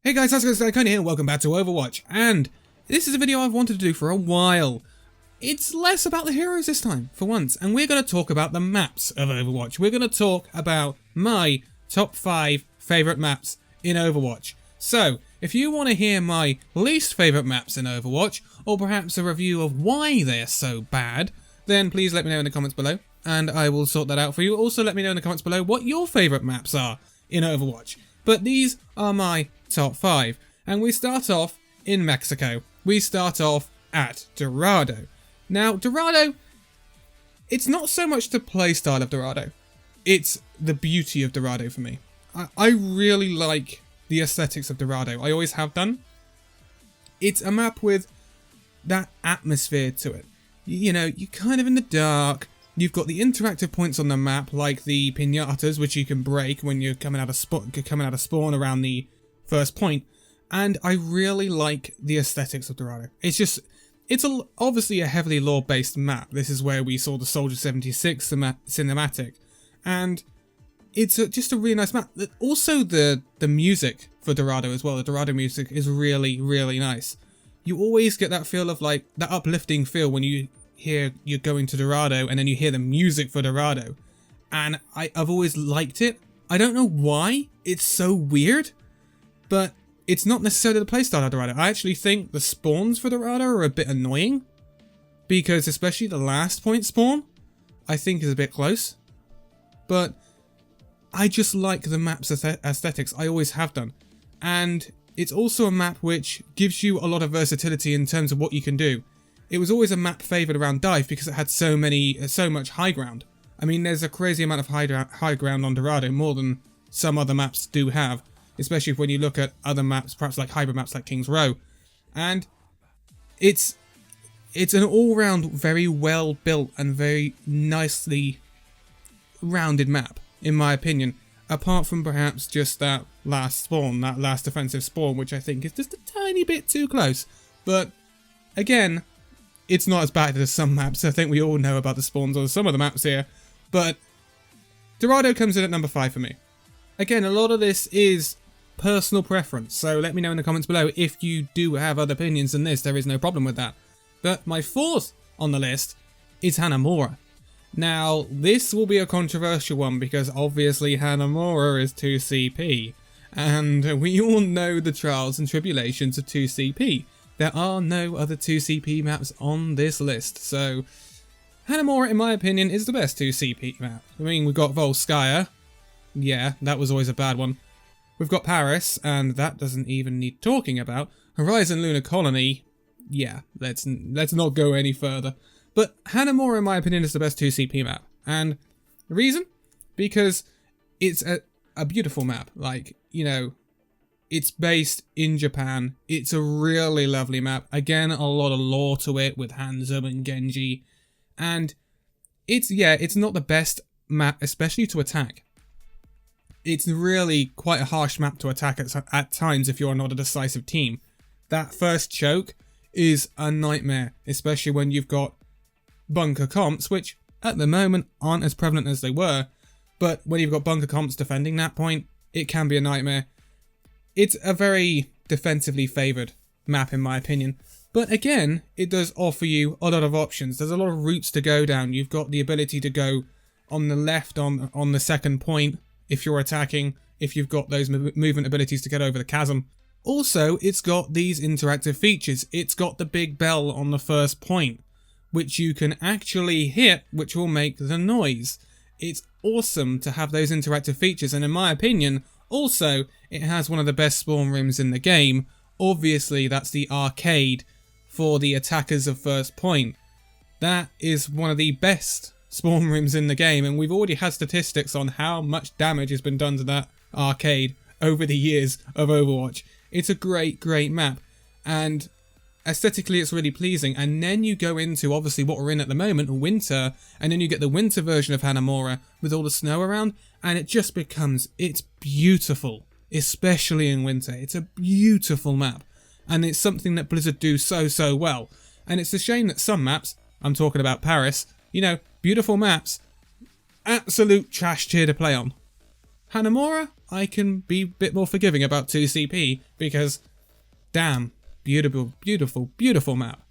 Hey guys, how's it going? Danconia here, and welcome back to Overwatch. And this is a video I've wanted to do for a while. It's less about the heroes this time, for once, and we're going to talk about the maps of Overwatch. We're going to talk about my top 5 favourite maps in Overwatch. So, if you want to hear my least favourite maps in Overwatch, or perhaps a review of why they're so bad, then please let me know in the comments below, and I will sort that out for you. Also, let me know in the comments below what your favourite maps are in Overwatch. But these are my top 5, and we start off in Mexico. We start off at Dorado. Now, Dorado, it's not so much the playstyle of Dorado, it's the beauty of Dorado for me. I really like the aesthetics of Dorado. I always have done. It's a map with that atmosphere to it. You know, you're kind of in the dark. You've got the interactive points on the map, like the piñatas, which you can break when you're coming out of spawn around the first point. And I really like the aesthetics of Dorado. It's obviously a heavily lore-based map. This is where we saw the Soldier 76 cinematic, and it's just a really nice map. Also, the music for Dorado as well. The Dorado music is really, really nice. You always get that feel of like that uplifting feel when you hear you're going to Dorado and then you hear the music for Dorado, and I've always liked it. I don't know why, it's so weird, but it's not necessarily the playstyle of Dorado. I actually think the spawns for Dorado are a bit annoying, because especially the last point spawn, I think is a bit close, but I just like the map's aesthetics. I always have done, and it's also a map which gives you a lot of versatility in terms of what you can do. It was always a map favoured around dive because it had so much high ground. I mean, there's a crazy amount of high ground on Dorado, more than some other maps do have, especially when you look at other maps, perhaps like hybrid maps like King's Row. And it's an all-round very well built and very nicely rounded map, in my opinion, apart from perhaps just that last spawn, that last defensive spawn, which I think is just a tiny bit too close. But again, it's not as bad as some maps. I think we all know about the spawns on some of the maps here, but Dorado comes in at number 5 for me. Again, a lot of this is personal preference, so let me know in the comments below if you do have other opinions than this. There is no problem with that. But my 4th on the list is Hanamura. Now, this will be a controversial one because obviously Hanamura is 2CP, and we all know the trials and tribulations of 2CP. There are no other 2CP maps on this list, so Hanamura, in my opinion, is the best 2CP map. I mean, we've got Volskaya. Yeah, that was always a bad one. We've got Paris, and that doesn't even need talking about. Horizon Lunar Colony. Yeah, let's not go any further. But Hanamura, in my opinion, is the best 2CP map. And the reason? Because it's a beautiful map. Like, you know, it's based in Japan. It's a really lovely map. Again, a lot of lore to it with Hanzo and Genji. And it's not the best map, especially to attack. It's really quite a harsh map to attack at times if you're not a decisive team. That first choke is a nightmare, especially when you've got bunker comps, which at the moment aren't as prevalent as they were. But when you've got bunker comps defending that point, it can be a nightmare. It's a very defensively favoured map in my opinion, but again, it does offer you a lot of options. There's a lot of routes to go down. You've got the ability to go on the left on the second point if you're attacking, if you've got those movement abilities to get over the chasm. Also, it's got these interactive features. It's got the big bell on the first point, which you can actually hit, which will make the noise. It's awesome to have those interactive features, and in my opinion, also, it has one of the best spawn rooms in the game. Obviously, that's the arcade for the attackers of first point. That is one of the best spawn rooms in the game, and we've already had statistics on how much damage has been done to that arcade over the years of Overwatch. It's a great, great map, and aesthetically it's really pleasing. And then you go into, obviously, what we're in at the moment, winter, and then you get the winter version of Hanamura with all the snow around, and it just becomes, it's beautiful, especially in winter. It's a beautiful map, and it's something that Blizzard do so well. And it's a shame that some maps, I'm talking about Paris, you know, beautiful maps, absolute trash tier to play on. Hanamura, I can be a bit more forgiving about 2CP because, damn, beautiful, beautiful, beautiful map.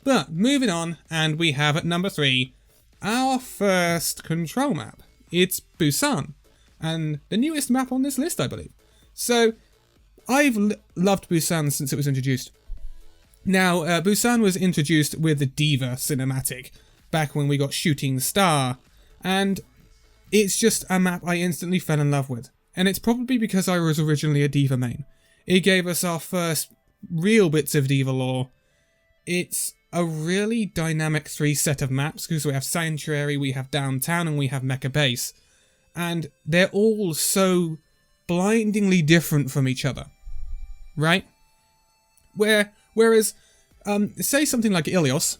But moving on, and we have at number 3, our first control map. It's Busan, and the newest map on this list, I believe. So, I've loved Busan since it was introduced. Now, Busan was introduced with the Diva cinematic, back when we got Shooting Star, and it's just a map I instantly fell in love with. And it's probably because I was originally a Diva main. It gave us our first real bits of Diva lore. It's a really dynamic 3 set of maps, because we have Sanctuary, we have Downtown, and we have Mecha Base. And they're all so blindingly different from each other. Right? Whereas, say something like Ilios,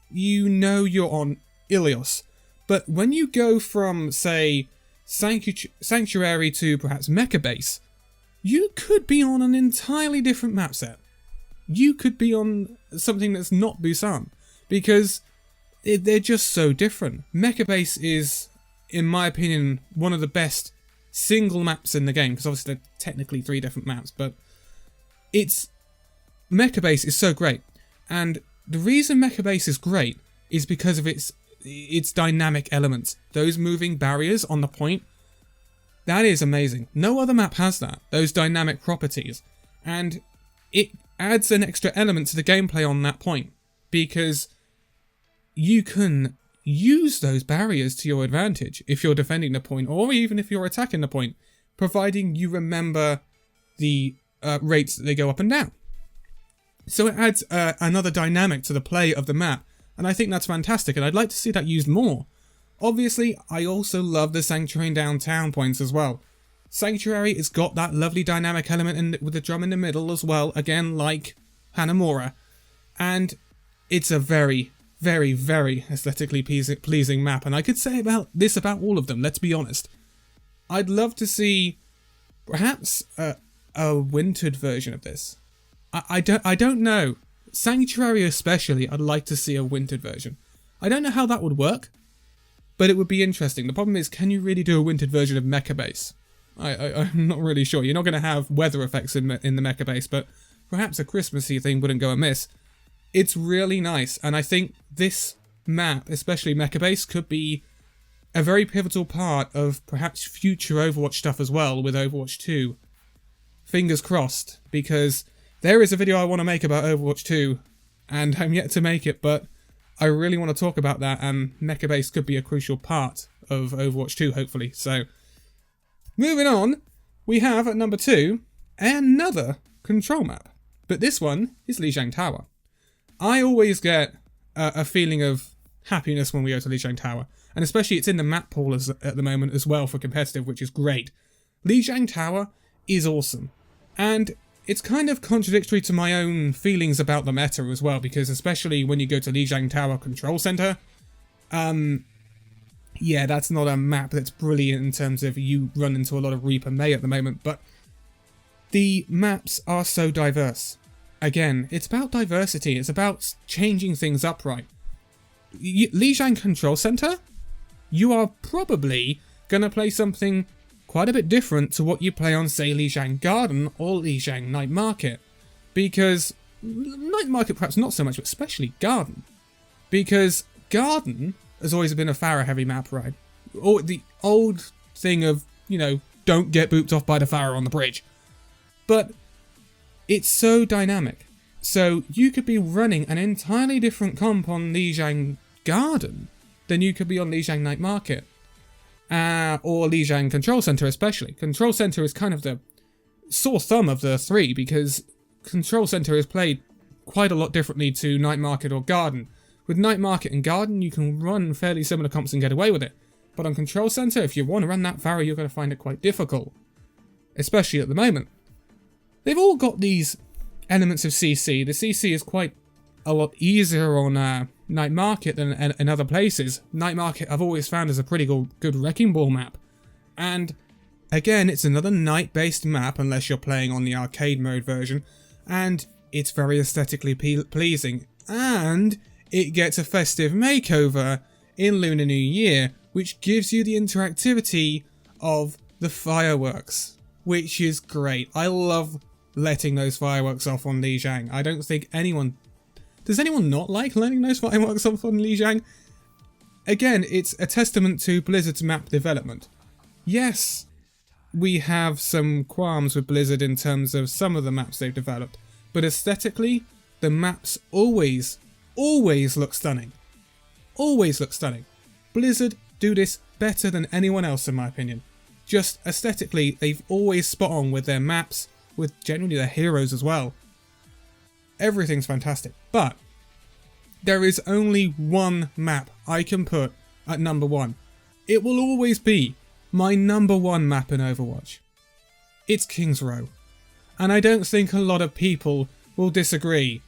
you know you're on Ilios. But when you go from, say, Sanctuary to perhaps Mecha Base, you could be on an entirely different map set. You could be on something that's not Busan, because they're just so different. Mecha Base is, in my opinion, one of the best single maps in the game, because obviously they're technically 3 different maps, but Mecha Base is so great. And the reason Mecha Base is great is because of its dynamic elements. Those moving barriers on the point, that is amazing. No other map has that, those dynamic properties. And it adds an extra element to the gameplay on that point, because you can use those barriers to your advantage if you're defending the point, or even if you're attacking the point, providing you remember the rates that they go up and down. So it adds another dynamic to the play of the map, and I think that's fantastic, and I'd like to see that used more. Obviously, I also love the Sanctuary and Downtown points as well. Sanctuary has got that lovely dynamic element with the drum in the middle as well, again like Hanamura, and it's a very, very, very aesthetically pleasing map, and I could say about all of them, let's be honest. I'd love to see perhaps a wintered version of this. I don't know. Sanctuary especially, I'd like to see a wintered version. I don't know how that would work, but it would be interesting. The problem is, can you really do a wintered version of Mecha Base? I'm not really sure. You're not going to have weather effects in the Mecha Base, but perhaps a Christmassy thing wouldn't go amiss. It's really nice, and I think this map, especially Mecha Base, could be a very pivotal part of perhaps future Overwatch stuff as well with Overwatch 2. Fingers crossed, because there is a video I want to make about Overwatch 2, and I'm yet to make it, but I really want to talk about that, and Mecha Base could be a crucial part of Overwatch 2, hopefully. So, moving on, we have at number 2, another control map. But this one is Lijiang Tower. I always get a feeling of happiness when we go to Lijiang Tower, and especially it's in the map pool at the moment as well for competitive, which is great. Lijiang Tower is awesome, and it's kind of contradictory to my own feelings about the meta as well, because especially when you go to Lijiang Tower Control Center, yeah, that's not a map that's brilliant in terms of you run into a lot of Reaper May at the moment, but the maps are so diverse. Again, it's about diversity, it's about changing things up right. Lijiang Control Center, you are probably going to play something quite a bit different to what you play on, say, Lijiang Garden or Lijiang Night Market. Because Night Market perhaps not so much, but especially Garden. Because Garden has always been a Pharah heavy map, right? Or the old thing of, you know, don't get booped off by the Pharah on the bridge. But it's so dynamic. So you could be running an entirely different comp on Lijiang Garden than you could be on Lijiang Night Market. Or Lijiang Control Center especially. Control Center is kind of the sore thumb of the 3, because Control Center is played quite a lot differently to Night Market or Garden. With Night Market and Garden, you can run fairly similar comps and get away with it. But on Control Center, if you want to run that Pharah, you're going to find it quite difficult. Especially at the moment. They've all got these elements of CC. The CC is quite a lot easier on Night Market than in other places. Night Market I've always found is a pretty good Wrecking Ball map. And again, it's another night-based map unless you're playing on the arcade mode version. And it's very aesthetically pleasing. And it gets a festive makeover in Lunar New Year, which gives you the interactivity of the fireworks, which is great. I love letting those fireworks off on Lijiang. I don't think anyone... Does anyone not like letting those fireworks off on Lijiang? Again, it's a testament to Blizzard's map development. Yes, we have some qualms with Blizzard in terms of some of the maps they've developed, but aesthetically, the maps always look stunning. Always look stunning. Blizzard do this better than anyone else, in my opinion. Just aesthetically, they've always spot on with their maps, with generally their heroes as well. Everything's fantastic, but there is only one map I can put at number 1. It will always be my number 1 map in Overwatch. It's King's Row. And I don't think a lot of people will disagree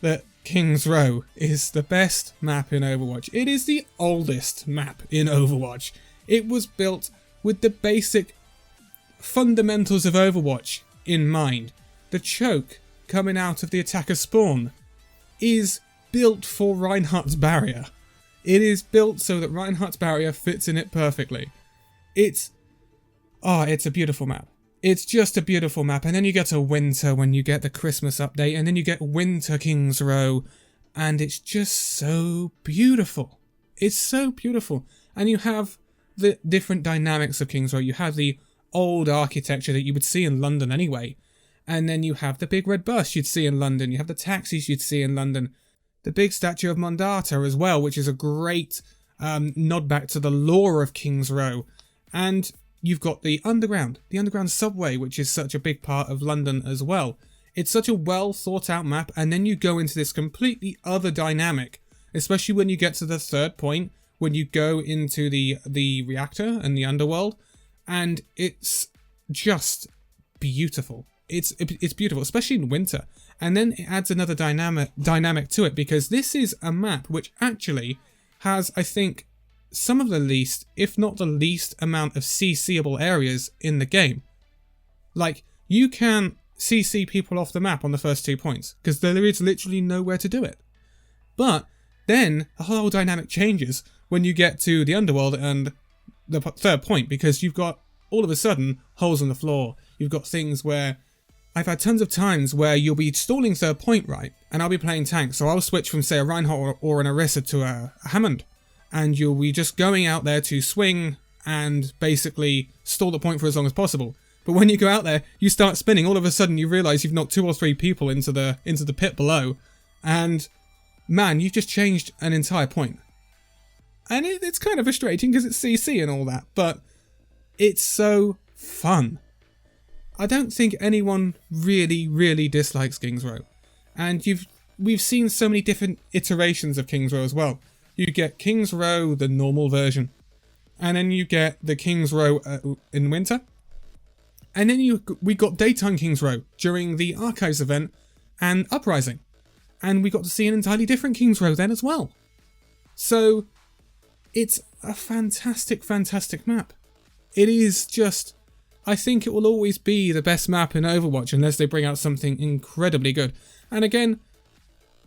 that King's Row is the best map in Overwatch. It is the oldest map in Overwatch. It was built with the basic fundamentals of Overwatch in mind. The choke coming out of the attacker spawn is built for Reinhardt's barrier. It is built so that Reinhardt's barrier fits in it perfectly. It's a beautiful map. It's just a beautiful map. And then you get to winter when you get the Christmas update, and then you get winter King's Row, and it's just so beautiful. It's so beautiful. And you have the different dynamics of King's Row. You have the old architecture that you would see in London anyway. And then you have the big red bus you'd see in London. You have the taxis you'd see in London. The big statue of Mondata as well, which is a great nod back to the lore of King's Row. And you've got the underground subway, which is such a big part of London as well. It's such a well thought out map, and then you go into this completely other dynamic, especially when you get to the third point, when you go into the reactor and the underworld, and it's just beautiful. It's beautiful, especially in winter. And then it adds another dynamic to it, because this is a map which actually has, I think, some of the least, if not the least, amount of CCable areas in the game. Like, you can CC people off the map on the first 2 points, because there is literally nowhere to do it. But then the whole dynamic changes when you get to the underworld and the third point, because you've got, all of a sudden, holes in the floor. You've got things where... I've had tons of times where you'll be stalling third point, right? And I'll be playing tank, so I'll switch from, say, a Reinhardt or an Orisa to a Hammond. And you'll be just going out there to swing and basically stall the point for as long as possible. But when you go out there, you start spinning. All of a sudden, you realise you've knocked 2 or 3 people into the pit below. And, man, you've just changed an entire point. And it's kind of frustrating because it's CC and all that. But it's so fun. I don't think anyone really dislikes King's Row. And we've seen so many different iterations of King's Row as well. You get King's Row, the normal version. And then you get the King's Row in winter. And then we got daytime King's Row during the Archives event and Uprising. And we got to see an entirely different King's Row then as well. So, it's a fantastic map. It is just... I think it will always be the best map in Overwatch unless they bring out something incredibly good. And again,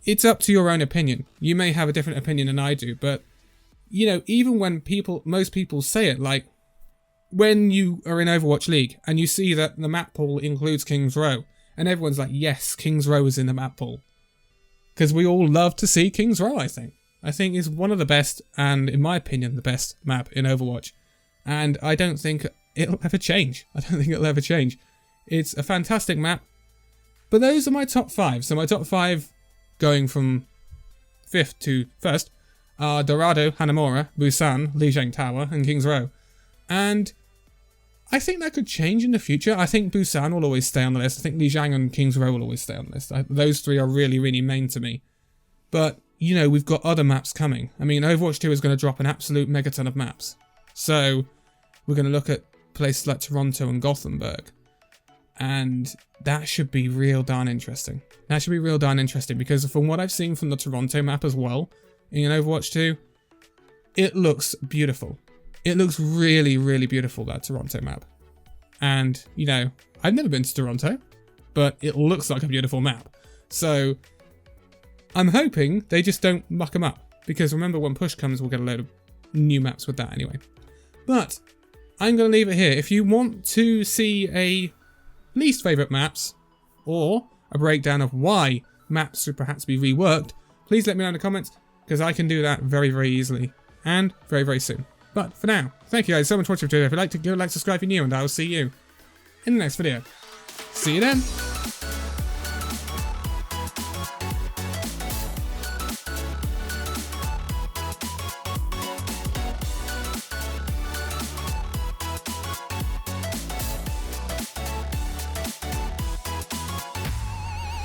it's up to your own opinion. You may have a different opinion than I do, but, you know, even when most people say it, like, when you are in Overwatch League and you see that the map pool includes King's Row, and everyone's like, yes, King's Row is in the map pool. Because we all love to see King's Row, I think. I think it's one of the best, and in my opinion, the best map in Overwatch. And I don't think... it'll ever change. I don't think it'll ever change. It's a fantastic map. But those are my top 5. So my top 5, going from 5th to 1st, are Dorado, Hanamura, Busan, Lijiang Tower, and King's Row. And I think that could change in the future. I think Busan will always stay on the list. I think Lijiang and King's Row will always stay on the list. Those 3 are really main to me. But, you know, we've got other maps coming. I mean, Overwatch 2 is going to drop an absolute megaton of maps. So, we're going to look at places like Toronto and Gothenburg, and that should be real darn interesting. Because from what I've seen from the Toronto map as well in Overwatch 2, it looks beautiful. It looks really beautiful, that Toronto map. And, you know, I've never been to Toronto, but it looks like a beautiful map. So I'm hoping they just don't muck them up, because remember, when push comes, we'll get a load of new maps with that anyway. But I'm going to leave it here. If you want to see a least favourite maps, or a breakdown of why maps should perhaps be reworked, please let me know in the comments, because I can do that very, very easily, and very, very soon. But for now, thank you guys so much for watching the video. If you'd like to, give a like, subscribe if you're new, and I will see you in the next video. See you then!